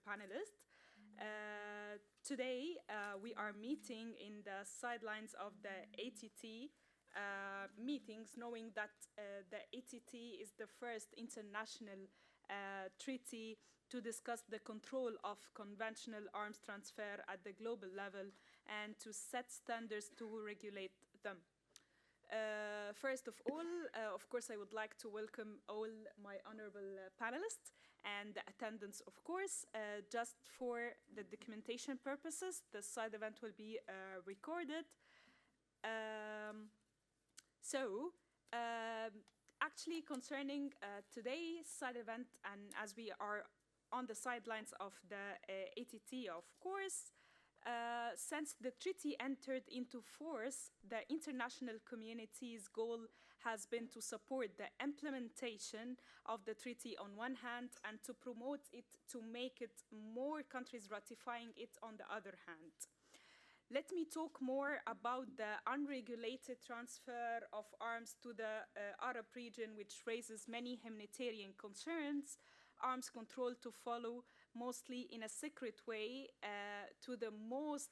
panelists. Today, we are meeting in the sidelines of the ATT meetings, knowing that the ATT is the first international treaty to discuss the control of conventional arms transfer at the global level and to set standards to regulate them. First of all, of course, I would like to welcome all my honorable panelists and the attendants, of course. Just for the documentation purposes, the side event will be recorded. Actually, concerning today's side event, and as we are on the sidelines of the ATT, of course, since the treaty entered into force, the international community's goal has been to support the implementation of the treaty on one hand and to promote it, to make it more countries ratifying it on the other hand. Let me talk more about the unregulated transfer of arms to the Arab region, which raises many humanitarian concerns. Arms control to follow mostly in a secret way to the most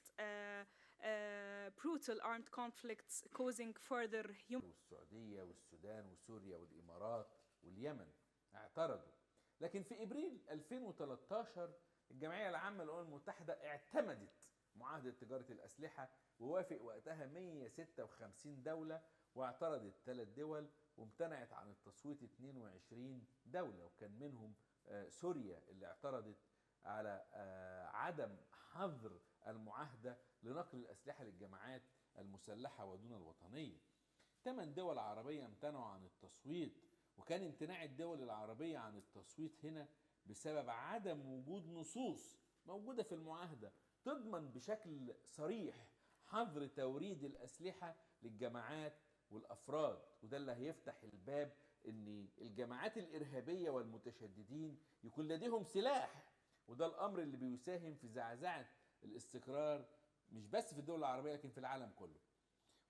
brutal armed conflicts causing further human. والسعودية والسودان وسوريا والإمارات واليمن اعترضوا، لكن في إبريل 2013 الجمعية العامة للأمم المتحدة اعتمدت معاهدة تجارة الأسلحة، ووافق وقتها 156 دولة واعترضت 3 دول، وامتنعت عن التصويت 22 دولة، وكان منهم سوريا اللي اعترضت على عدم حظر المعاهدة لنقل الأسلحة للجماعات المسلحة ودون الوطنية. 8 دول عربية امتنعوا عن التصويت، وكان امتناع الدول العربية عن التصويت هنا بسبب عدم وجود نصوص موجودة في المعاهدة تضمن بشكل صريح حظر توريد الأسلحة للجماعات والأفراد، وده اللي هيفتح الباب ان الجماعات الإرهابية والمتشددين يكون لديهم سلاح، وده الأمر اللي بيساهم في زعزعة الاستقرار مش بس في الدول العربية لكن في العالم كله.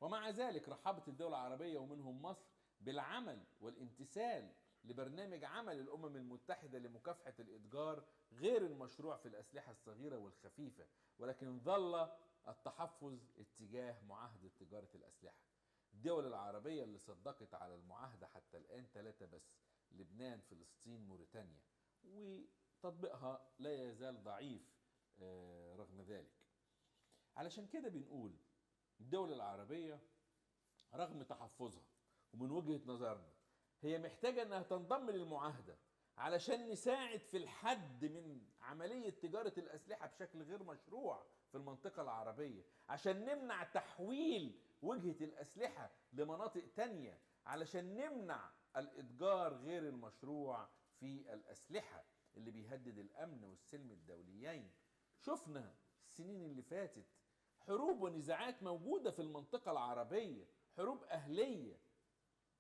ومع ذلك رحبت الدول العربية ومنهم مصر بالعمل والامتثال لبرنامج عمل الأمم المتحدة لمكافحة الإتجار غير المشروع في الأسلحة الصغيرة والخفيفة، ولكن ظل التحفظ اتجاه معاهدة تجارة الأسلحة. الدول العربية اللي صدقت على المعاهدة حتى الآن 3 بس: لبنان، فلسطين، موريتانيا، وتطبيقها لا يزال ضعيف رغم ذلك. علشان كده بنقول الدول العربية رغم تحفظها ومن وجهة نظرنا هي محتاجة انها تنضم للمعاهدة علشان نساعد في الحد من عملية تجارة الأسلحة بشكل غير مشروع في المنطقة العربية، عشان نمنع تحويل وجهة الأسلحة لمناطق تانية، علشان نمنع الإتجار غير المشروع في الأسلحة اللي بيهدد الأمن والسلم الدوليين. شفنا السنين اللي فاتت حروب ونزاعات موجودة في المنطقة العربية، حروب أهلية،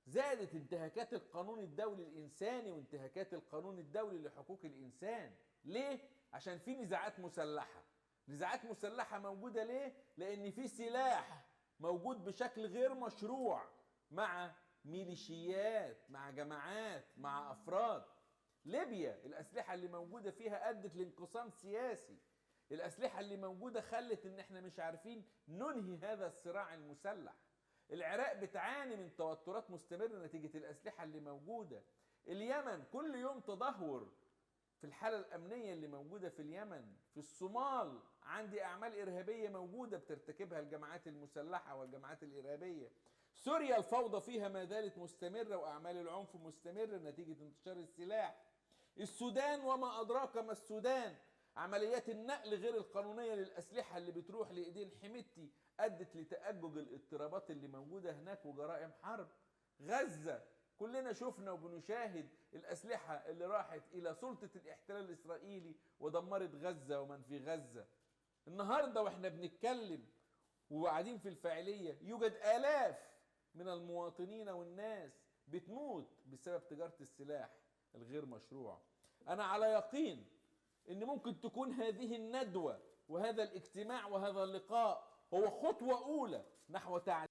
زادت انتهاكات القانون الدولي الإنساني وانتهاكات القانون الدولي لحقوق الإنسان. ليه؟ عشان في نزاعات مسلحة. نزاعات مسلحة موجودة ليه؟ لأن في سلاح موجود بشكل غير مشروع مع ميليشيات، مع جماعات، مع أفراد. ليبيا الأسلحة اللي موجودة فيها أدت لانقسام سياسي. الأسلحة اللي موجودة خلت إن احنا مش عارفين ننهي هذا الصراع المسلح. العراق بتعاني من توترات مستمرة نتيجة الأسلحة اللي موجودة. اليمن كل يوم تدهور في الحالة الأمنية اللي موجودة في اليمن. في الصومال عندي أعمال إرهابية موجودة بترتكبها الجماعات المسلحة والجماعات الإرهابية. سوريا الفوضى فيها ما زالت مستمرة وأعمال العنف مستمرة نتيجة انتشار السلاح. السودان وما أدراك ما السودان، عمليات النقل غير القانونية للأسلحة اللي بتروح لإيدين حميتي أدت لتأجج الاضطرابات اللي موجودة هناك وجرائم حرب. غزة كلنا شفنا وبنشاهد الأسلحة اللي راحت إلى سلطة الاحتلال الإسرائيلي ودمرت غزة ومن في غزة. النهاردة وإحنا بنتكلم وقاعدين في الفاعلية يوجد آلاف من المواطنين والناس بتموت بسبب تجارة السلاح الغير مشروع. أنا على يقين إن ممكن تكون هذه الندوة وهذا الاجتماع وهذا اللقاء هو خطوة أولى نحو تعليم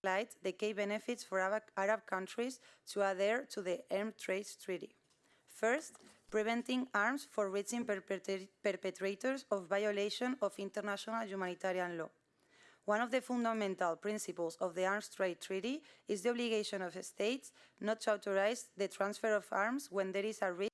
highlight the key benefits for Arab countries to adhere to the Arms Trade Treaty. First, preventing arms for reaching perpetrators of violation of international humanitarian law. One of the fundamental principles of the Arms Trade Treaty is the obligation of states not to authorize the transfer of arms when there is a risk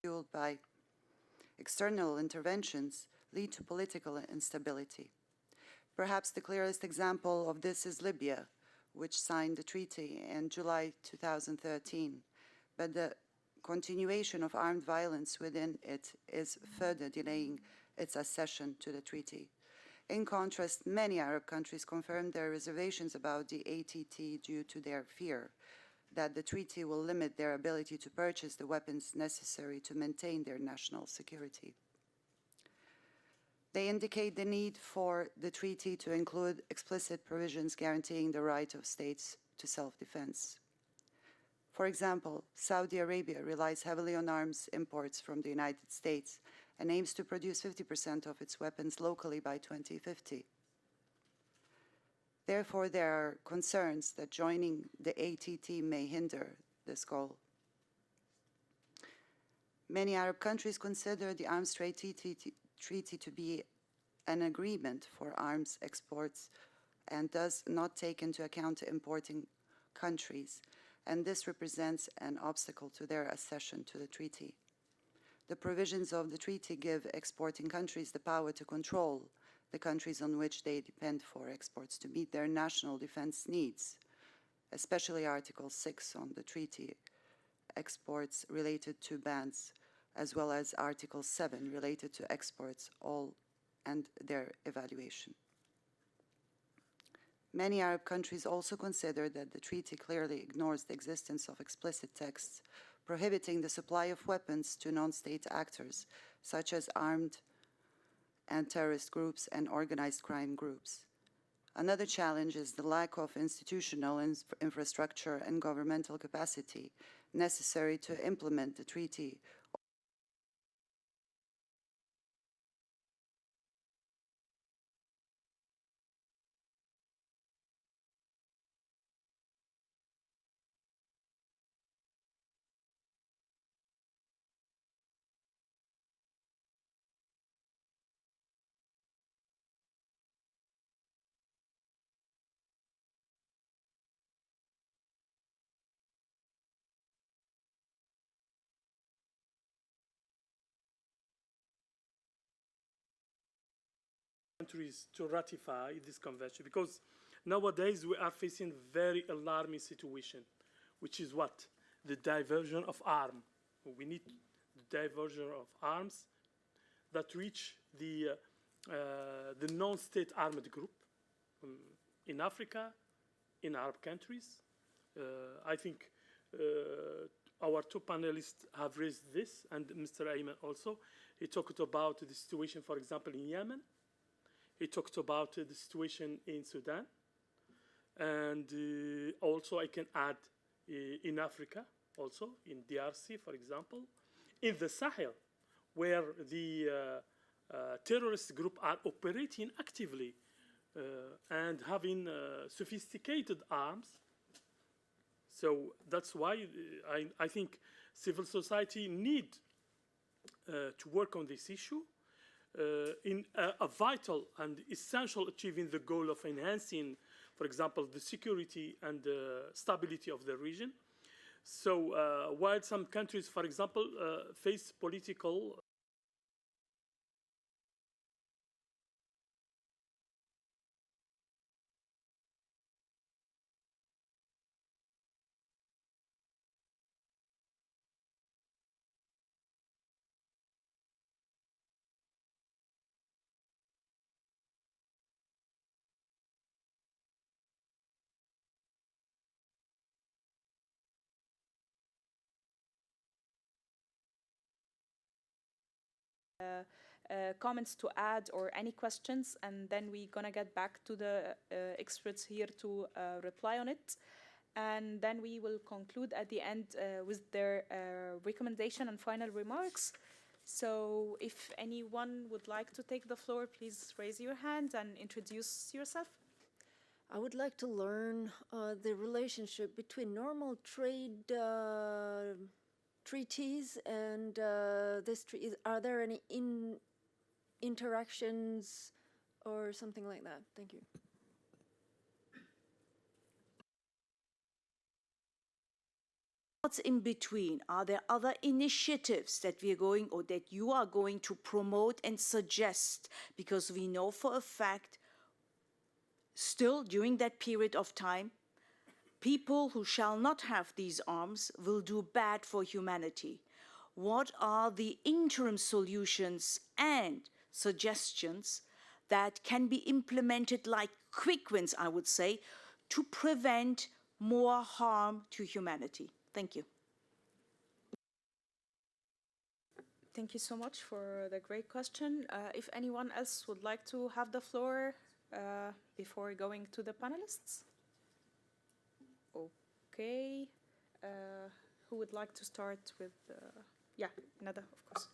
fueled by external interventions lead to political instability. Perhaps the clearest example of this is Libya, which signed the treaty in July 2013, but the continuation of armed violence within it is further delaying its accession to the treaty. In contrast, many Arab countries confirmed their reservations about the ATT due to their fear that the treaty will limit their ability to purchase the weapons necessary to maintain their national security. They indicate the need for the treaty to include explicit provisions guaranteeing the right of states to self-defense. For example, Saudi Arabia relies heavily on arms imports from the United States and aims to produce 50% of its weapons locally by 2050. Therefore, there are concerns that joining the ATT may hinder this goal. Many Arab countries consider the Arms Trade Treaty to be an agreement for arms exports and does not take into account importing countries, and this represents an obstacle to their accession to the treaty. The provisions of the treaty give exporting countries the power to control the countries on which they depend for exports to meet their national defense needs, especially Article 6 on the treaty, exports related to bans, as well as Article 7 related to exports, all and their evaluation. Many Arab countries also consider that the treaty clearly ignores the existence of explicit texts prohibiting the supply of weapons to non-state actors, such as armed and terrorist groups and organized crime groups. Another challenge is the lack of institutional infrastructure and governmental capacity necessary to implement the treaty countries to ratify this convention, because nowadays we are facing a very alarming situation, which is what? The diversion of arms. We need the diversion of arms that reach the non-state armed group in Africa, in Arab countries. I think our two panelists have raised this, and Mr. Ayman also. He talked about the situation, for example, in Yemen. He talked about the situation in Sudan. And also I can add in Africa, also in DRC, for example, in the Sahel, where the terrorist group are operating actively and having sophisticated arms. So that's why I think civil society need to work on this issue in a vital and essential achieving the goal of enhancing, for example, the security and the stability of the region. So while some countries, for example, face political comments to add or any questions, and then we're gonna get back to the experts here to reply on it. And then we will conclude at the end with their recommendation and final remarks. So if anyone would like to take the floor, please raise your hand and introduce yourself. I would like to learn the relationship between normal trade treaties and this treaty. Are there any interactions or something like that? Thank you. What's in between? Are there other initiatives that we are going or that you are going to promote and suggest? Because we know for a fact, still during that period of time, people who shall not have these arms will do bad for humanity. What are the interim solutions and suggestions that can be implemented like quick wins, I would say, to prevent more harm to humanity? Thank you. Thank you so much for the great question. If anyone else would like to have the floor before going to the panelists? Okay. Who would like to start with? Yeah, Nada, of course.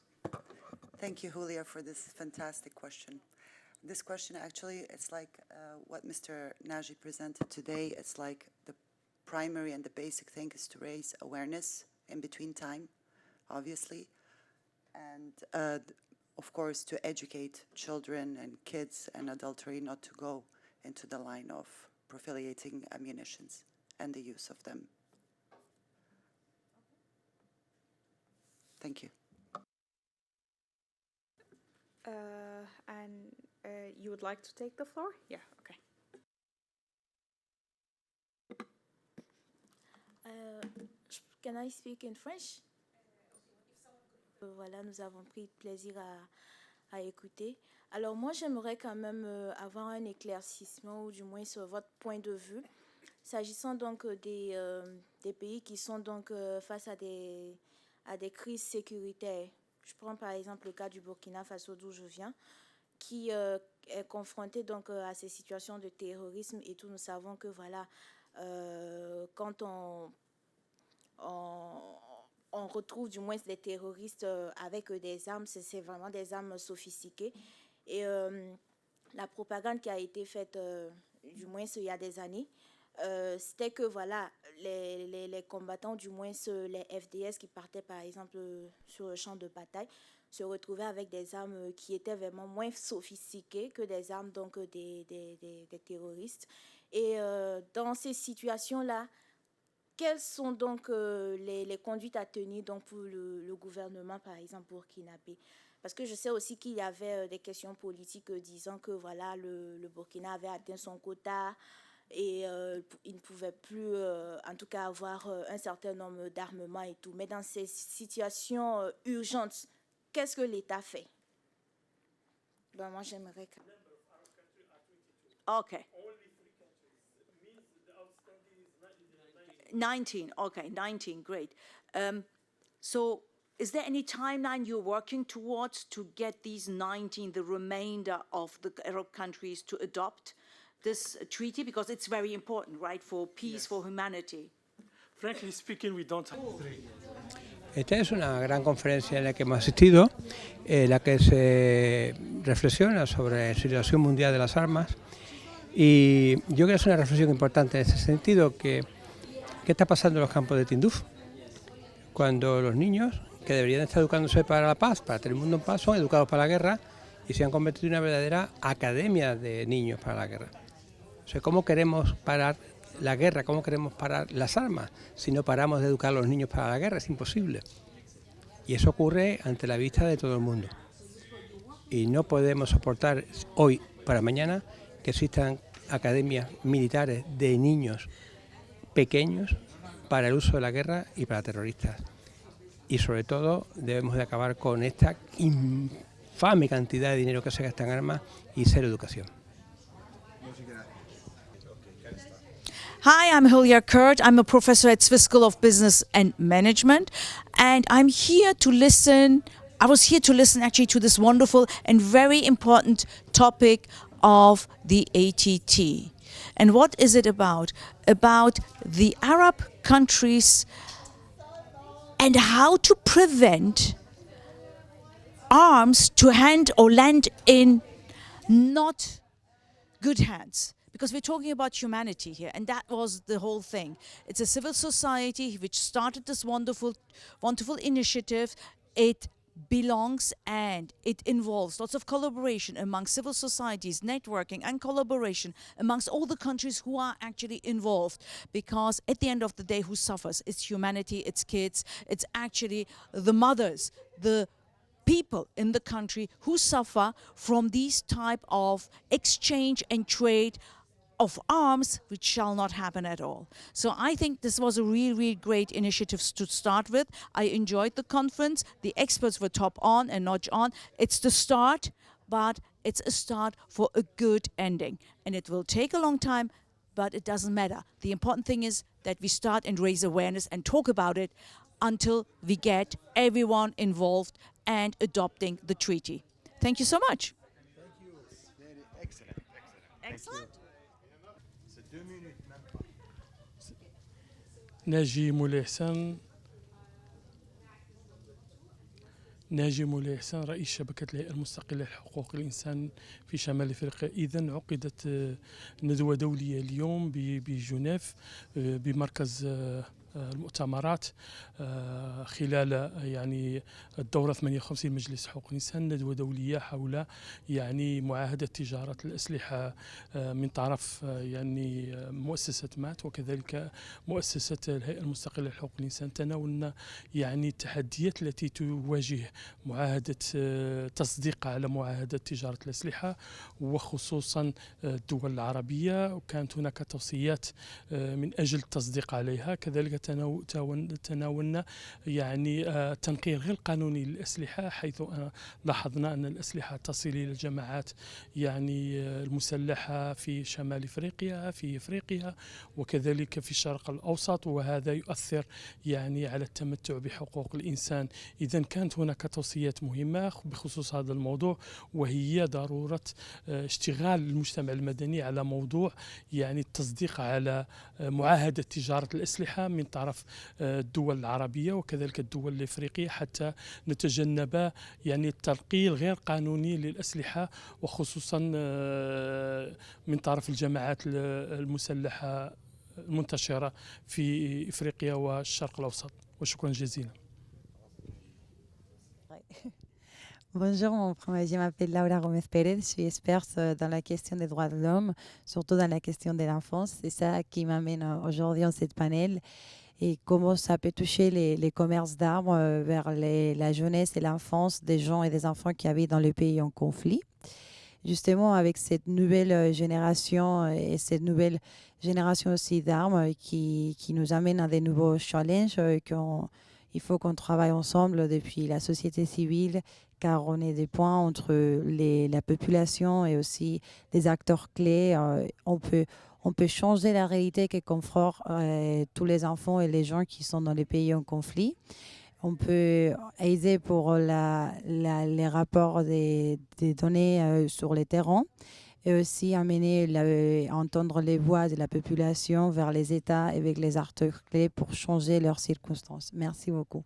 Thank you, Julia, for this fantastic question. This question, actually, it's like what Mr. Naji presented today. It's like the primary and the basic thing is to raise awareness in between time, obviously, and of course to educate children and kids and adultery not to go into the line of proliferating ammunitions and the use of them. Thank you. And you would like to take the floor? Yeah, okay. Can I speak in French? Voilà, nous avons pris plaisir à écouter. Alors moi, j'aimerais quand même avoir un éclaircissement ou du moins sur votre point de vue, s'agissant donc des pays qui sont donc face à des crises sécuritaires. Je prends par exemple le cas du Burkina Faso d'où je viens, qui est confronté donc à ces situations de terrorisme et tout. Nous savons que voilà, quand on retrouve du moins des terroristes avec des armes, c'est vraiment des armes sophistiquées. Et la propagande qui a été faite, du moins il y a des années, c'était que voilà, les combattants, du moins les FDS qui partaient par exemple sur le champ de bataille, se retrouvaient avec des armes qui étaient vraiment moins sophistiquées que des armes donc des terroristes. Et dans ces situations-là, quelles sont donc les conduites à tenir donc pour le gouvernement, par exemple burkinabé? Parce que je sais aussi qu'il y avait des questions politiques disant que voilà, le Burkina avait atteint son quota et il ne pouvait plus, en tout cas, avoir un certain nombre d'armements et tout. Mais dans ces situations urgentes, qu'est-ce que l'État fait? Ben, moi, j'aimerais que... Okay. 19, okay, 19, great. So is there any timeline you're working towards to get these 19, the remainder of the Arab countries, to adopt this treaty? Because it's very important, right, for peace, for humanity. Frankly speaking, we don't have. Esta es una gran conferencia en la que hemos asistido, en la que se reflexiona sobre la situación mundial de las armas, y yo creo que es una reflexión importante en ese sentido, que ¿qué está pasando en los campos de Tinduf? Cuando los niños, que deberían estar educándose para la paz, para tener un mundo en paz, son educados para la guerra y se han convertido en una verdadera academia de niños para la guerra. O sea, ¿cómo queremos parar la guerra? ¿Cómo queremos parar las armas? Si no paramos de educar a los niños para la guerra, es imposible. Y eso ocurre ante la vista de todo el mundo. Y no podemos soportar hoy para mañana que existan academias militares de niños pequeños para el uso de la guerra y para terroristas. Y sobre todo debemos de acabar con esta infame cantidad de dinero que se gasta en armas y cero educación. Hi, I'm Hilya Kurt. I'm a professor at Swiss School of Business and Management, and I'm here to listen. I was here to listen actually to this wonderful and very important topic of the ATT. And what is it about? About the Arab countries and how to prevent arms to hand or land in not good hands. Because we're talking about humanity here, and that was the whole thing. It's a civil society which started this wonderful, wonderful initiative. It belongs and it involves lots of collaboration among civil societies, networking and collaboration amongst all the countries who are actually involved, because at the end of the day, who suffers? It's humanity, it's kids, it's actually the mothers, the people in the country who suffer from these type of exchange and trade of arms, which shall not happen at all. So I think this was a really, really great initiative to start with. I enjoyed the conference. The experts were top on and notch on. It's the start, but it's a start for a good ending. And it will take a long time, but it doesn't matter. The important thing is that we start and raise awareness and talk about it until we get everyone involved and adopting the treaty. Thank you so much. Thank you. Very excellent. Excellent. ناجي مولاي حسن رئيس شبكة الهيئة المستقلة لحقوق الإنسان في شمال أفريقيا. إذن عقدت ندوة دولية اليوم بجنيف بمركز المؤتمرات خلال يعني الدورة 58 مجلس حقوق الإنسان، ندوة دولية حول يعني معاهدة تجارة الأسلحة من طرف يعني مؤسسة ماعت وكذلك مؤسسة الهيئة المستقلة لحقوق الإنسان. تناولنا يعني التحديات التي تواجه معاهدة تصديق على معاهدة تجارة الأسلحة وخصوصا الدول العربية، وكانت هناك توصيات من أجل التصديق عليها. كذلك تناولنا يعني التنقير غير قانوني للأسلحة، حيث لاحظنا أن الأسلحة تصل إلى الجماعات يعني المسلحة في شمال أفريقيا، في أفريقيا وكذلك في الشرق الأوسط، وهذا يؤثر يعني على التمتع بحقوق الإنسان. إذن كانت هناك توصيات مهمة بخصوص هذا الموضوع، وهي ضرورة اشتغال المجتمع المدني على موضوع يعني التصديق على معاهدة تجارة الأسلحة من طرف الدول العربية وكذلك الدول الإفريقية، حتى نتجنب يعني التنقيل غير قانوني للأسلحة وخصوصا من طرف الجماعات المسلحة المنتشرة في إفريقيا والشرق الأوسط. وشكرا جزيلا. Bonjour, je m'appelle Laura Gomez Pérez, je suis experte dans la question des droits de l'homme, surtout dans la question de l'enfance. C'est ça qui m'amène aujourd'hui dans cette panel. et comment ça peut toucher les commerces d'armes vers la jeunesse et l'enfance des gens et des enfants qui habitent dans le pays en conflit. Justement, avec cette nouvelle génération et cette nouvelle génération aussi d'armes qui nous amène à des nouveaux challenges, il faut qu'on travaille ensemble depuis la société civile, car on est des points entre la population et aussi les acteurs clés. On peut changer la réalité que confrontent tous les enfants et les gens qui sont dans les pays en conflit. On peut aider pour les rapports des données sur les terrains et aussi entendre les voix de la population vers les États avec les acteurs clés pour changer leurs circonstances. Merci beaucoup.